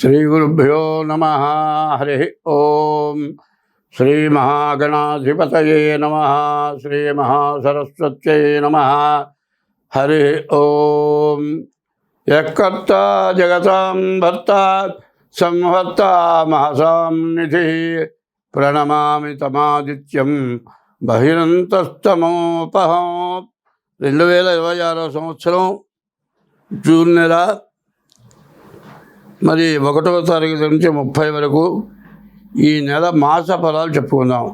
శ్రీగురుభ్యో నమః. హరి ఓం. శ్రీ మహాగణాధిపతయే నమః. శ్రీ మహాసరస్వత్యై నమః. హరి ఓం. యఃకర్త జగతాం భర్త సంహర్త మహసాం నిధి ప్రణమామి తమాదిత్యం బహిరంతస్తమోపహం. 2026 సంవత్సరం జూన్ నెల మరి 1వ తారీఖు నుంచి 30 వరకు ఈ నెల మాస ఫలాలు చెప్పుకుందాం.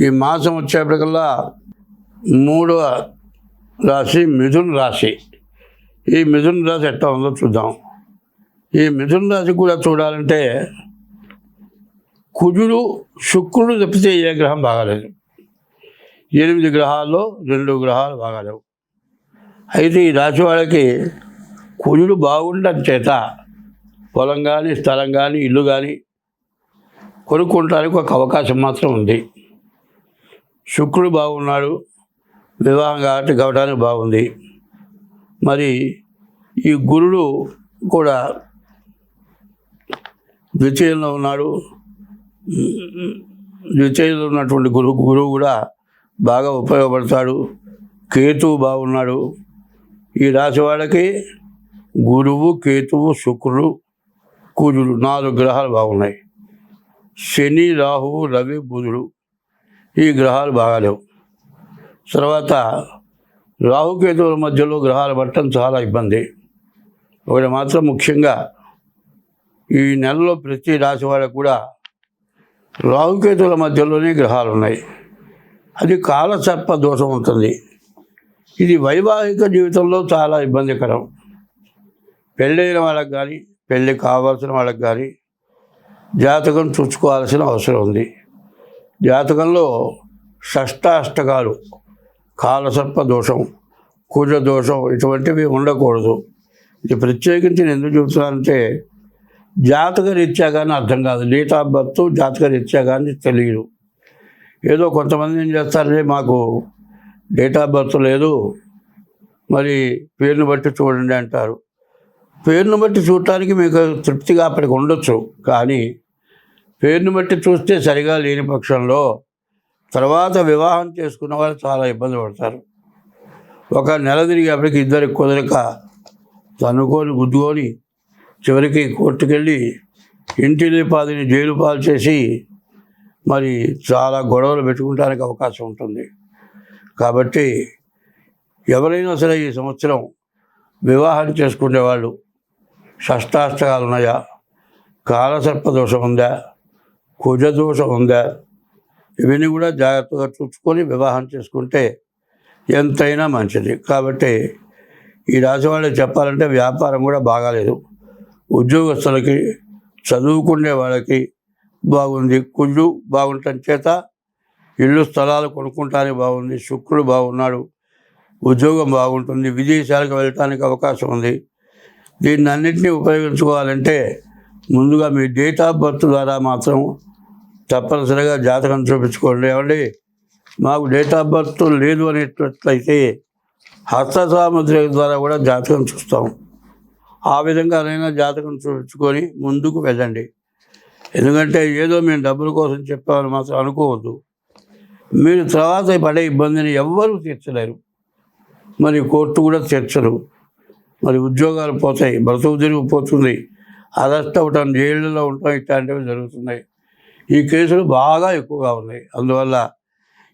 ఈ మాసం వచ్చేప్పటికల్లా 3వ రాశి మిథున రాశి. ఈ మిథున రాశి ఎట్లా ఉందో చూద్దాం. ఈ మిథున రాశి కూడా చూడాలంటే కుజుడు శుక్రుడు తప్పితే ఏ గ్రహం బాగాలేదు. 8 గ్రహాల్లో 2 గ్రహాలు బాగాలేవు. అయితే ఈ రాశి వాళ్ళకి కుజుడు బాగుండడం చేత పొలం కానీ స్థలం కానీ ఇల్లు కానీ కొనుక్కోవడానికి ఒక అవకాశం మాత్రం ఉంది. శుక్రుడు బాగున్నాడు, వివాహం కావడానికి బాగుంది. మరి ఈ గురుడు కూడా ద్వితీయంలో ఉన్నాడు. ద్వితీయంలో ఉన్నటువంటి గురువు కూడా బాగా ఉపయోగపడతాడు. కేతువు బాగున్నాడు. ఈ రాశి వాళ్ళకి గురువు, కేతువు, శుక్రుడు, కుజుడు 4 గ్రహాలు బాగున్నాయి. శని, రాహువు, రవి, బుధుడు ఈ గ్రహాలు బాగాలేవు. తర్వాత రాహుకేతువుల మధ్యలో గ్రహాలు పట్టడం చాలా ఇబ్బంది. ఒకటి మాత్రం ముఖ్యంగా ఈ నెలలో ప్రతి రాశి వాళ్ళకు కూడా రాహుకేతువుల మధ్యలోనే గ్రహాలు ఉన్నాయి. అది కాలసర్ప దోషం ఉంటుంది. ఇది వైవాహిక జీవితంలో చాలా ఇబ్బందికరం. పెళ్ళైన వాళ్ళకి కానీ పెళ్ళి కావాల్సిన వాళ్ళకి కానీ జాతకం చూసుకోవాల్సిన అవసరం ఉంది. జాతకంలో షష్టాష్టకాలు, కాలసర్ప దోషం, కుజ దోషం ఇటువంటివి ఉండకూడదు. ఇది ప్రత్యేకించి నేను ఎందుకు చెబుతున్నానంటే జాతక రీత్యా కానీ అర్థం కాదు. డేట్ ఆఫ్ బర్త్ జాతక రీత్యా కానీ తెలియదు. ఏదో కొంతమంది ఏం చేస్తారంటే మాకు డేట్ ఆఫ్ బర్త్ లేదు, మరి పేరును బట్టి చూడండి అంటారు. పేరును బట్టి చూడటానికి మీకు తృప్తిగా అప్పటికి ఉండొచ్చు. కానీ పేరును బట్టి చూస్తే సరిగా లేని పక్షంలో తర్వాత వివాహం చేసుకున్న వాళ్ళు చాలా ఇబ్బంది పడతారు. ఒక నెల తిరిగేప్పటికి ఇద్దరికి కుదరక తనుకొని గుద్దుకొని చివరికి కోర్టుకెళ్ళి ఇంటిని పాదిని జైలు పాలు చేసి మరి చాలా గొడవలు పెట్టుకోవడానికి అవకాశం ఉంటుంది. కాబట్టి ఎవరైనా సరే ఈ సంవత్సరం వివాహం చేసుకునే వాళ్ళు షష్టాష్టకాలు ఉన్నాయా, కాలసర్ప దోషం ఉందా, కుజ దోషం ఉందా, ఇవన్నీ కూడా జాగ్రత్తగా చూసుకొని వివాహం చేసుకుంటే ఎంతైనా మంచిది. కాబట్టి ఈ రాశి వాళ్ళకి చెప్పాలంటే వ్యాపారం కూడా బాగాలేదు. ఉద్యోగస్తులకి, చదువుకునే వాళ్ళకి బాగుంది. కుజుడు బాగుండటం చేత ఇల్లు స్థలాలు కొనుక్కుంటానికి బాగుంది. శుక్రుడు బాగున్నాడు, ఉద్యోగం బాగుంటుంది. విదేశాలకు వెళ్ళటానికి అవకాశం ఉంది. దీన్ని అన్నింటినీ ఉపయోగించుకోవాలంటే ముందుగా మీ డేట్ ఆఫ్ బర్త్ ద్వారా మాత్రం తప్పనిసరిగా జాతకం చూపించుకోండి. ఏమండి మాకు డేట్ ఆఫ్ బర్త్ లేదు అనేటట్లయితే హస్త సాముద్రిక ద్వారా కూడా జాతకం చూస్తాం. ఆ విధంగానైనా జాతకం చూపించుకొని ముందుకు వెళ్ళండి. ఎందుకంటే ఏదో మేము డబ్బుల కోసం చెప్పామని మాత్రం అనుకోవద్దు. మీరు తర్వాత పడే ఇబ్బందిని ఎవ్వరూ తీర్చలేరు. మరి కోర్టు కూడా తీర్చరు. మరి ఉద్యోగాలు పోతాయి, బ్రతుకు తిరిగిపోతుంది, అరెస్ట్ అవ్వటం, జైళ్ళలో ఉండటం ఇట్లాంటివి జరుగుతున్నాయి. ఈ కేసులు బాగా ఎక్కువగా ఉన్నాయి. అందువల్ల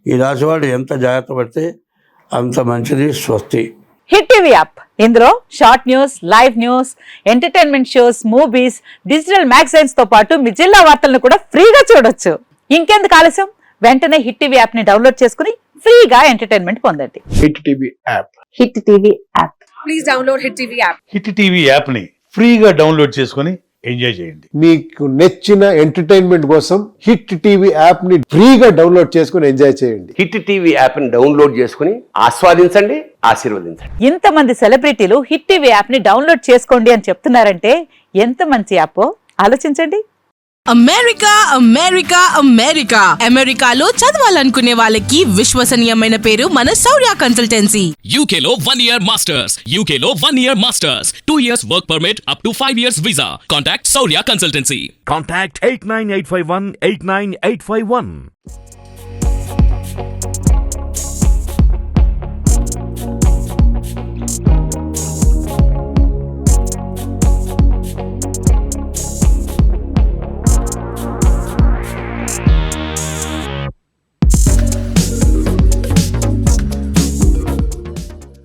ఈ రాశి వాళ్ళు ఎంత జాగ్రత్త పడితే అంత మంచిది. స్వస్తి. హిట్ టీవీ యాప్, ఇందులో short news, live news, entertainment shows, movies, digital magazines తో పాటు మీ జిల్లా వార్తలను కూడా ఫ్రీగా చూడొచ్చు. ఇంకెందుకు ఆలస్యం, వెంటనే హిట్ టీవీ యాప్ ని డౌన్లోడ్ చేసుకుని ఫ్రీగా ఎంటర్టైన్మెంట్ పొందండి. Hit TV app. Hit TV app. Please download hit TV app. Hit TV app ని ఫ్రీగా డౌన్లోడ్ చేసుకుని ఎంజాయ్ చేయండి. మీకు నచ్చిన ఎంటర్టైన్మెంట్ కోసం హిట్ టీవీ యాప్ ని ఫ్రీగా డౌన్లోడ్ చేసుకుని ఎంజాయ్ చేయండి. హిట్ టీవీ యాప్ ని డౌన్లోడ్ చేసుకుని ఆస్వాదించండి, ఆశీర్వదించండి. ఇంతమంది సెలబ్రిటీలు హిట్ టీవీ యాప్ ని డౌన్లోడ్ చేసుకోండి అని చెప్తున్నారంటే ఎంత మంచి యాప్ ఆలోచించండి. అమెరికా అమెరికా అమెరికా అమెరికాలో చదవాలనుకునే వాళ్ళకి విశ్వసనీయమైన పేరు మన శౌర్య consultancy. UK Law 1 Year Masters. UK Law 1 Year Masters. 2 years work permit up to 5 years visa. Contact Saurya Consultancy. Contact 89851 89851.